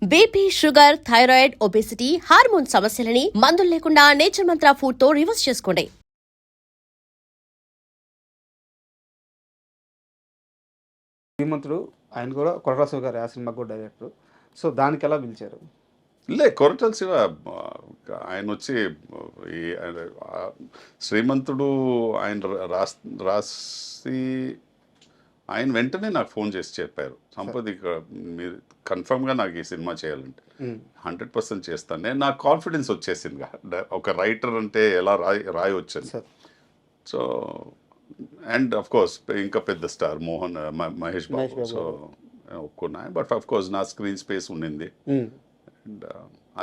BP, sugar, thyroid, obesity, hormone సమస్యలని మందులు లేకుండా నేచర్ మంత్ర ఫుడ్ తో రివర్స్ చేసుకోండి. శ్రీమంతుడు ఆయన కూడా కొరటాల శివ గారు ఆ సినిమాకు కూడా డైరెక్టర్. సో దానికి ఎలా పిలిచారు? కొరటాల శివ ఆయన వచ్చి ఈ శ్రీమంతుడు ఆయన రాసి ఆయన వెంటనే నాకు ఫోన్ చేసి చెప్పారు, సంపత్ ఇక మీరు కన్ఫర్మ్గా నాకు ఈ సినిమా చేయాలంటే 100% చేస్తాను. నేను నాకు కాన్ఫిడెన్స్ వచ్చేసింది, ఒక రైటర్ అంటే ఎలా రాయొచ్చని. సో అండ్ అఫ్ కోర్స్ ఇంకా పెద్ద స్టార్ మహేష్ బాబు. సో ఒప్పుకున్నా, బట్ అఫ్ కోర్స్ నా స్క్రీన్ స్పేస్ ఉండింది. అండ్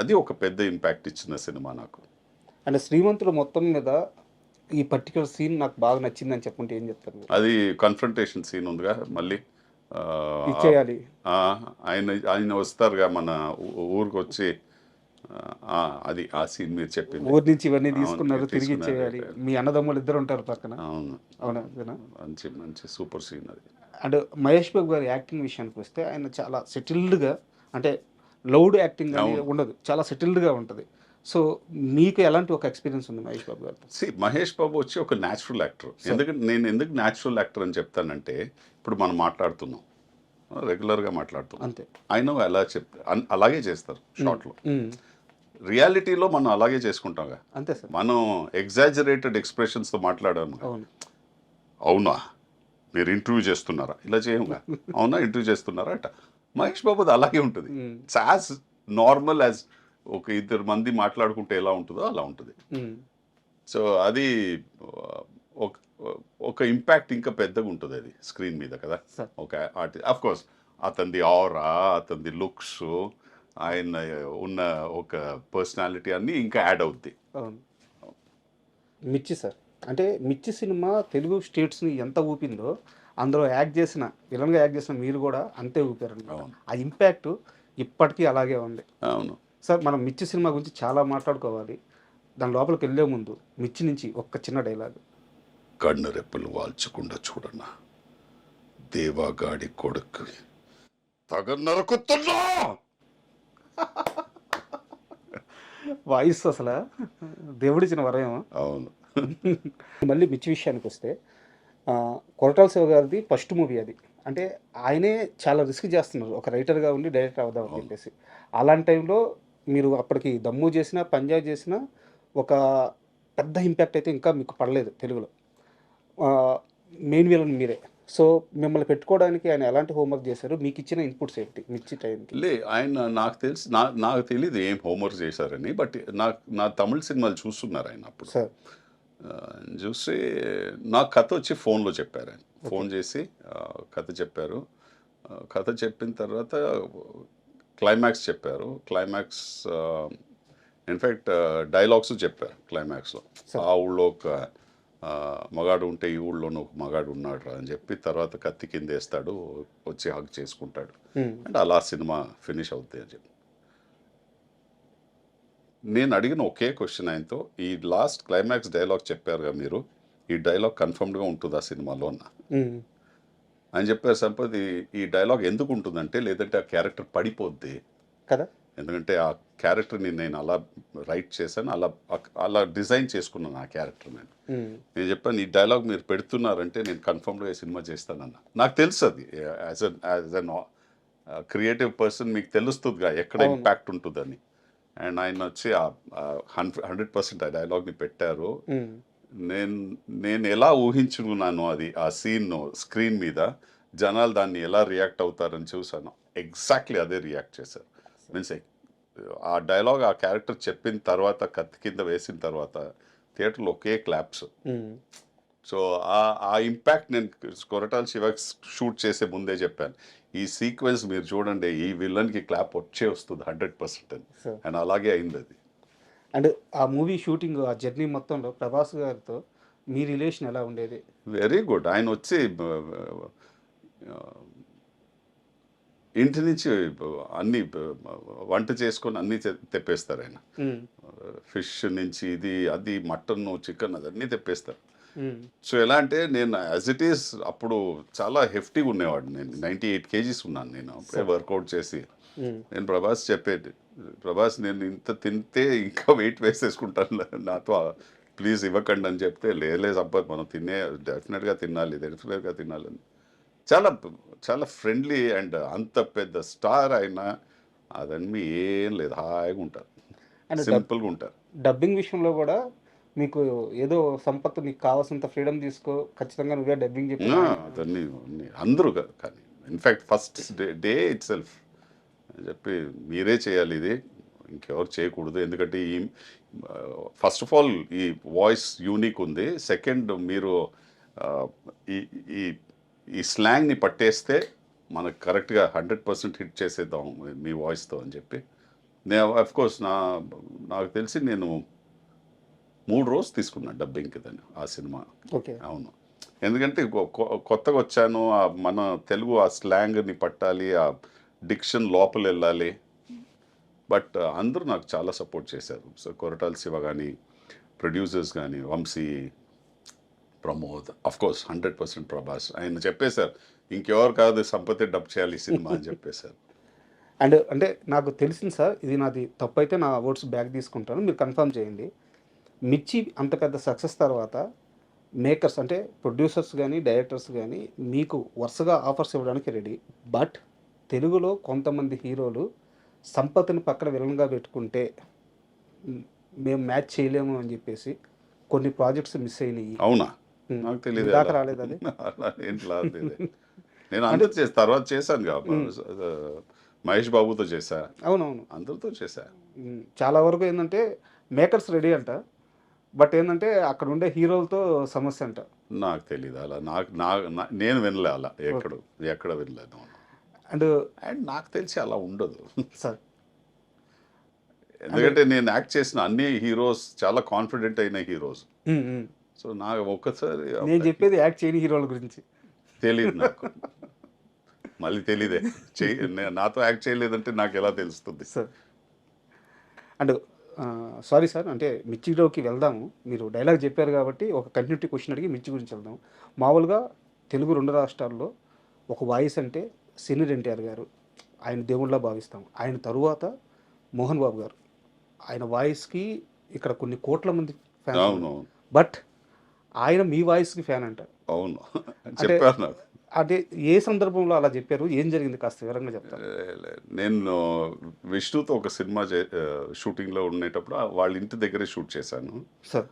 అది ఒక పెద్ద ఇంపాక్ట్ ఇచ్చిన సినిమా నాకు. అంటే శ్రీమంతుడు మొత్తం మీద ఈ పర్టికులర్ సీన్ నాకు బాగా నచ్చిందని చెప్పుకుంటే ఏం చెప్తారు? అది కన్ఫ్రంటేషన్ సీన్ ఉందిగా, మళ్ళీ ఇచ్చేయాలి ఆయన వస్తారుగా మన ఊరికి వచ్చి, అది ఆ సీన్ మీరు చెప్పింది. ఊరి నుంచి ఇవన్నీ తీసుకున్నారు, తిరిగి ఇచ్చేయాలి. మీ అన్నదమ్ములు ఇద్దరు ఉంటారు పక్కన. అవును, అవునా? మంచి మంచి సూపర్ సీన్ అది. అండ్ మహేష్ బాబు గారి యాక్టింగ్ విషయానికి వస్తే ఆయన చాలా సెటిల్డ్గా, అంటే లౌడ్ యాక్టింగ్ అని ఉండదు, చాలా సెటిల్డ్గా ఉంటుంది. సో మీకు ఎలాంటి ఒక ఎక్స్పీరియన్స్ ఉంది మహేష్ బాబు గారు? మహేష్ బాబు వచ్చి ఒక న్యాచురల్ యాక్టర్. నేను ఎందుకు న్యాచురల్ యాక్టర్ అని చెప్తానంటే, ఇప్పుడు మనం మాట్లాడుతున్నాం, రెగ్యులర్గా మాట్లాడుతున్నాం, అంతే. ఆయన ఎలా అలాగే చేస్తారు షార్ట్లో. రియాలిటీలో మనం అలాగే చేసుకుంటాంగా, అంతే సార్. మనం ఎగ్జాజరేటెడ్ ఎక్స్ప్రెషన్స్తో మాట్లాడాము. అవునా మీరు ఇంటర్వ్యూ చేస్తున్నారా, ఇలా చేయముగా, అవునా ఇంటర్వ్యూ చేస్తున్నారా అట. మహేష్ బాబుది అలాగే ఉంటుంది. ఇట్స్ యాజ్ నార్మల్ యాజ్ ఒక ఇద్దరు మంది మాట్లాడుకుంటే ఎలా ఉంటుందో అలా ఉంటుంది. సో అది ఒక ఇంపాక్ట్ ఇంకా పెద్దగా ఉంటుంది అది స్క్రీన్ మీద కదా. ఒక ఆర్టిస్ట్ అఫ్ కోర్స్ అతనిది ఆరా, అతనిది లుక్స్, ఆయన ఉన్న ఒక పర్సనాలిటీ అన్నీ ఇంకా యాడ్ అవుద్ది. మిర్చి సార్, అంటే మిర్చి సినిమా తెలుగు స్టేట్స్ని ఎంత ఊపిందో, అందులో విలన్గా యాక్ట్ చేసిన మీరు కూడా అంతే ఊపారు. ఆ ఇంపాక్ట్ ఇప్పటికీ అలాగే ఉంది. అవును సార్, మనం మిర్చి సినిమా గురించి చాలా మాట్లాడుకోవాలి. దాని లోపలికి వెళ్ళే ముందు మిర్చి నుంచి ఒక్క చిన్న డైలాగ్. కన్ను రెప్పలు వాల్చకుండా చూడన్నా, దేవాగాడి కొడుకు తగ నరుకుతున్నా. వాయిస్ అసలు దేవుడిచ్చిన వరమేమో. అవును. మళ్ళీ మిర్చి విషయానికి వస్తే, కొరటాల శివ గారిది ఫస్ట్ మూవీ అది. అంటే ఆయనే చాలా రిస్క్ చేస్తున్నారు, ఒక రైటర్గా ఉండి డైరెక్టర్ అవుదాం అని చెప్పేసి. అలాంటి టైంలో మీరు అప్పటికి దమ్ము చేసిన, పంజాబ్ చేసిన, ఒక పెద్ద ఇంపాక్ట్ అయితే ఇంకా మీకు పడలేదు తెలుగులో. మెయిన్ విలన్ మీరే. సో మిమ్మల్ని పెట్టుకోవడానికి ఆయన ఎలాంటి హోంవర్క్ చేశారు? మీకు ఇచ్చిన ఇన్పుట్స్ ఏంటి మిర్చి టైంకి? ఆయన నాకు తెలియదు ఏం హోంవర్క్ చేశారని, బట్ నా తమిళ సినిమాలు చూస్తున్నారు ఆయన అప్పుడు. సార్ చూసి నాకు కథ వచ్చి ఫోన్లో చెప్పారు. ఆయన ఫోన్ చేసి కథ చెప్పారు. కథ చెప్పిన తర్వాత క్లైమాక్స్ చెప్పారు. క్లైమాక్స్ ఇన్ఫ్యాక్ట్ డైలాగ్స్ చెప్పారు క్లైమాక్స్లో. ఆ ఊళ్ళో ఒక మగాడు ఉంటే ఈ ఊళ్ళోనూ ఒక మగాడు ఉన్నాడు అని చెప్పి, తర్వాత కత్తి కింద వేస్తాడు, వచ్చి హగ్ చేసుకుంటాడు, అండ్ అలా సినిమా ఫినిష్ అవుతుంది అని చెప్పి. నేను అడిగిన ఒకే క్వశ్చన్ ఆయనతో, ఈ లాస్ట్ క్లైమాక్స్ డైలాగ్ చెప్పారుగా మీరు, ఈ డైలాగ్ కన్ఫర్మ్డ్గా ఉంటుందా సినిమాలో అన్న. అని చెప్పారు, సంపత్ ఈ డైలాగ్ ఎందుకు ఉంటుందంటే, లేదంటే ఆ క్యారెక్టర్ పడిపోద్ది కదా, ఎందుకంటే ఆ క్యారెక్టర్ని నేను అలా రైట్ చేశాను, అలా డిజైన్ చేసుకున్నాను ఆ క్యారెక్టర్. నేను చెప్పాను, ఈ డైలాగ్ మీరు పెడుతున్నారంటే నేను కన్ఫర్మ్డ్గా ఈ సినిమా చేస్తానన్నా. నాకు తెలుసు అది యాజ్ అన్ క్రియేటివ్ పర్సన్ మీకు తెలుస్తుందిగా ఎక్కడ ఇంపాక్ట్ ఉంటుందని. అండ్ ఆయన వచ్చి 100% ఆ డైలాగ్ని పెట్టారు. నేను ఎలా ఊహించుకున్నాను అది, ఆ సీన్ స్క్రీన్ మీద జనాలు దాన్ని ఎలా రియాక్ట్ అవుతారని చూసాను, ఎగ్జాక్ట్లీ అదే రియాక్ట్ చేశారు. మీన్స్ ఆ డైలాగ్ ఆ క్యారెక్టర్ చెప్పిన తర్వాత, కత్తి కింద వేసిన తర్వాత థియేటర్లో ఒకే క్లాప్స్. సో ఆ ఇంపాక్ట్ నేను కొరటాల శివ షూట్ చేసే ముందే చెప్పాను, ఈ సీక్వెన్స్ మీరు చూడండి, ఈ విలన్కి క్లాప్ వస్తుంది 100% అని. అండ్ అలాగే అయింది అది. అండ్ ఆ మూవీ షూటింగ్, ఆ జర్నీ మొత్తంలో ప్రభాస్ గారితో మీ రిలేషన్ ఎలా ఉండేది? Very good. ఆయన వచ్చి ఇంటి నుంచి అన్నీ వంట చేసుకొని అన్నీ తెప్పేస్తారు ఆయన. ఫిష్ నుంచి ఇది అది మటన్ చికెన్ అదన్నీ తెప్పేస్తారు. సో ఎలా అంటే, నేను యాజ్ ఇట్ ఈస్ అప్పుడు చాలా హెఫ్టీగా ఉండేవాడు. నేను 98 kgs ఉన్నాను నేను అప్పుడే వర్కౌట్ చేసి. నేను ప్రభాస్ చెప్పేది, ప్రభాస్ నేను ఇంత తింటే ఇంకా వెయిట్ వేసేసుకుంటాను, నాతో ప్లీజ్ ఇవ్వకండి అని చెప్తే, లేలే సంపత్ మనం డెఫినెట్గా తినాలని. చాలా చాలా ఫ్రెండ్లీ అండ్ అంత పెద్ద స్టార్ అయినా అదన్నీ ఏం లేదు, హాయిగా ఉంటారు, సింపుల్గా ఉంటారు. డబ్బింగ్ విషయంలో కూడా మీకు ఏదో సంపత్ నీకు కావాల్సినంత ఫ్రీడమ్ తీసుకో, ఖచ్చితంగా నువ్వే డబ్బింగ్ చెప్పి అదన్నీ అందరూ కానీ in fact first day it self చెప్పి మీరే చేయాలి, ఇది ఇంకెవరు చేయకూడదు, ఎందుకంటే ఈ ఫస్ట్ ఆఫ్ ఆల్ ఈ వాయిస్ యూనిక్ ఉంది, సెకండ్ మీరు ఈ ఈ ఈ స్లాంగ్ని పట్టేస్తే మనకు కరెక్ట్గా 100% హిట్ చేసేద్దాం మీ వాయిస్తో అని చెప్పి నేను అఫ్కోర్స్ నాకు తెలిసి నేను 3 రోజులు తీసుకున్నాను డబ్బింగ్కి దాన్ని ఆ సినిమా. ఓకే. అవును, ఎందుకంటే కొత్తగా వచ్చాను, మన తెలుగు ఆ స్లాంగ్ని పట్టాలి, ఆ డిక్షన్ లోపల వెళ్ళాలి. బట్ అందరూ నాకు చాలా సపోర్ట్ చేశారు. సో కొరటాల శివ కానీ, ప్రొడ్యూసర్స్ కానీ, వంశీ, ప్రమోద్, అఫ్కోర్స్ 100% ప్రభాస్, ఆయన చెప్పేశారు ఇంకెవరు కాదు సంపత్తి డబ్ చేయాలి ఈ సినిమా అని చెప్పేశారు. అండ్ అంటే నాకు తెలిసింది సార్, ఇది నాది తప్పు అయితే నా వర్డ్స్ బ్యాక్ తీసుకుంటాను, మీరు కన్ఫర్మ్ చేయండి. మిర్చి అంత పెద్ద సక్సెస్ తర్వాత మేకర్స్ అంటే ప్రొడ్యూసర్స్ కానీ డైరెక్టర్స్ కానీ మీకు వరుసగా ఆఫర్స్ ఇవ్వడానికి రెడీ. బట్ తెలుగులో కొంతమంది హీరోలు సంపత్ని పక్కన విలన్గా పెట్టుకుంటే మేము మ్యాచ్ చేయలేము అని చెప్పేసి కొన్ని ప్రాజెక్ట్స్ మిస్ అయినాయి. అవునా? నాకు తెలియదు, దాకా రాలేదు అది. ఏంటి రాలేదు, నేను అందరూ తర్వాత చేశాను కాబట్టి మహేష్ బాబుతో చేశా, అవునవును అందరితో చేశా. చాలా వరకు ఏంటంటే మేకర్స్ రెడీ అంట, బట్ ఏంటంటే అక్కడ ఉండే హీరోలతో సమస్య అంట. నాకు తెలియదు అలా, నేను వినలే అలా, ఎక్కడ వినలేదు. అండ్ నాకు తెలిసి అలా ఉండదు సార్, ఎందుకంటే నేను యాక్ట్ చేసిన అన్ని హీరోస్ చాలా కాన్ఫిడెంట్ అయిన హీరోస్. సో నాకు ఒక్కసారి నేను చెప్పేది యాక్ట్ చేయని హీరోల గురించి తెలియదు నాకు, మళ్ళీ తెలీదే, నాతో యాక్ట్ చేయలేదంటే నాకు ఎలా తెలుస్తుంది సార్. అండ్ సారీ సార్, అంటే మిర్చిలోకి వెళ్దాము. మీరు డైలాగ్ చెప్పారు కాబట్టి ఒక కంటిన్యూటీ క్వశ్చన్ అడిగి మిర్చి గురించి వెళ్దాం. మామూలుగా తెలుగు 2 రాష్ట్రాల్లో ఒక వాయిస్ అంటే సీనియర్ ఎన్టీఆర్ గారు, ఆయన దేవుళ్ళ భావిస్తాం. ఆయన తరువాత మోహన్ బాబు గారు, ఆయన వాయిస్కి ఇక్కడ కొన్ని కోట్ల మంది ఫ్యాన్. అవును, బట్ ఆయన మీ వాయిస్కి ఫ్యాన్ అంటారు. అవును చెప్పారు నాకు. అంటే ఏ సందర్భంలో అలా చెప్పారు, ఏం జరిగింది కాస్త వివరంగా చెప్తారు. నేను విష్ణుతో ఒక సినిమా షూటింగ్లో ఉండేటప్పుడు వాళ్ళ ఇంటి దగ్గరే షూట్ చేశాను సార్.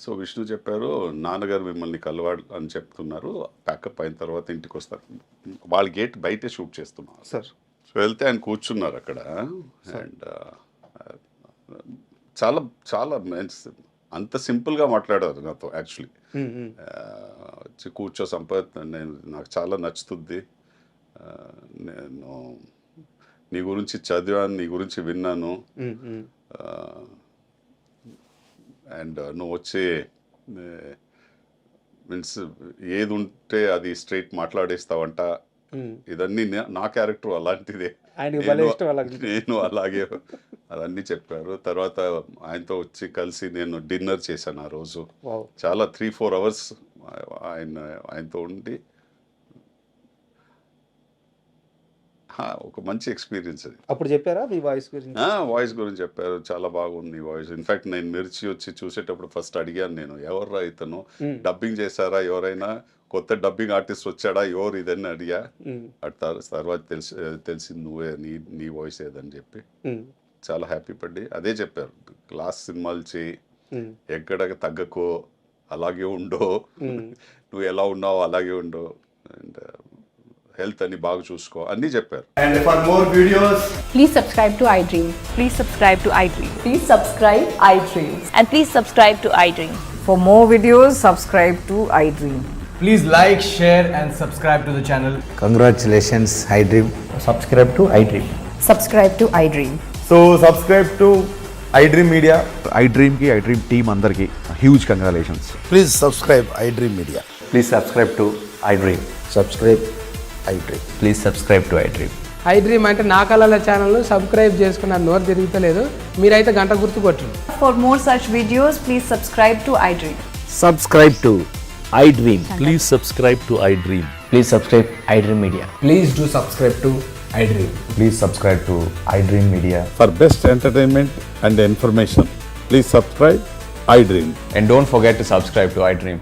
సో విష్ణు చెప్పారు, నాన్నగారు మిమ్మల్ని కలవాలి అని చెప్తున్నారు, ప్యాకప్ అయిన తర్వాత ఇంటికి వస్తారు, వాళ్ళ గేట్ బయటే షూట్ చేస్తున్నారు సార్. సో వెళ్తే ఆయన కూర్చున్నారు అక్కడ. అండ్ చాలా చాలా అంత సింపుల్గా మాట్లాడారు నాతో. యాక్చువల్లీ కూర్చో సంపత్, నాకు చాలా నచ్చుతుంది, నేను నీ గురించి చదివాను, నీ గురించి విన్నాను, అండ్ నువ్వు వచ్చే మీన్స్ ఏది ఉంటే అది స్ట్రైట్ మాట్లాడేస్తావంట, ఇదన్నీ నా క్యారెక్టర్ అలాంటిదే, నేను అలాగే అవన్నీ చెప్పారు. తర్వాత ఆయనతో వచ్చి కలిసి నేను డిన్నర్ చేశాను ఆ రోజు. చాలా 3-4 అవర్స్ ఆయనతో ఉండి ఒక మంచి ఎక్స్పీరియన్స్ అది. అప్పుడు చెప్పారా మీ వాయిస్ గురించి? వాయిస్ గురించి చెప్పారు, చాలా బాగుంది వాయిస్. ఇన్ఫాక్ట్ నేను మిర్చి వచ్చి చూసేటప్పుడు ఫస్ట్ అడిగాను, నేను ఎవర్రా ఇతను, డబ్బింగ్ చేశారా, ఎవరైనా కొత్త డబ్బింగ్ ఆర్టిస్ట్ వచ్చాడా, ఎవరు ఇదని అడిగా. తర్వాత తెలిసింది నువ్వే, నీ వాయిస్ ఏదని చెప్పి చాలా హ్యాపీ పడి అదే చెప్పారు, క్లాస్ సినిమాలు చేయి, ఎక్కడ తగ్గకో, అలాగే ఉండో, నువ్వు ఎలా ఉన్నావో అలాగే ఉండో, అండ్ హెల్త్ అని బాగా చూసుకో అన్నీ చెప్పారు. And for more videos, please subscribe to iDream. Please subscribe to iDream. Please subscribe iDream. And please subscribe to iDream. For more videos, subscribe to iDream. please like, share and subscribe to the channel. Congratulations, iDream. Subscribe to iDream. Subscribe to iDream. So subscribe to iDream Media. iDream ki iDream team andarki huge congratulations. Please subscribe iDream Media. Please subscribe to iDream. Subscribe iDream. Please subscribe to iDream. iDream అంటే నా కళల ఛానల్ను subscribe చేసుకున్న నోరు తిరుగుతలేదు, మీరైతే గంట గుర్తు కొట్టండి. For more such videos, please subscribe to iDream. Subscribe to iDream. Please subscribe to iDream. Please subscribe iDream Media. Please do subscribe to iDream. Please subscribe to iDream Media. For best entertainment and information, please subscribe iDream. And don't forget to subscribe to iDream.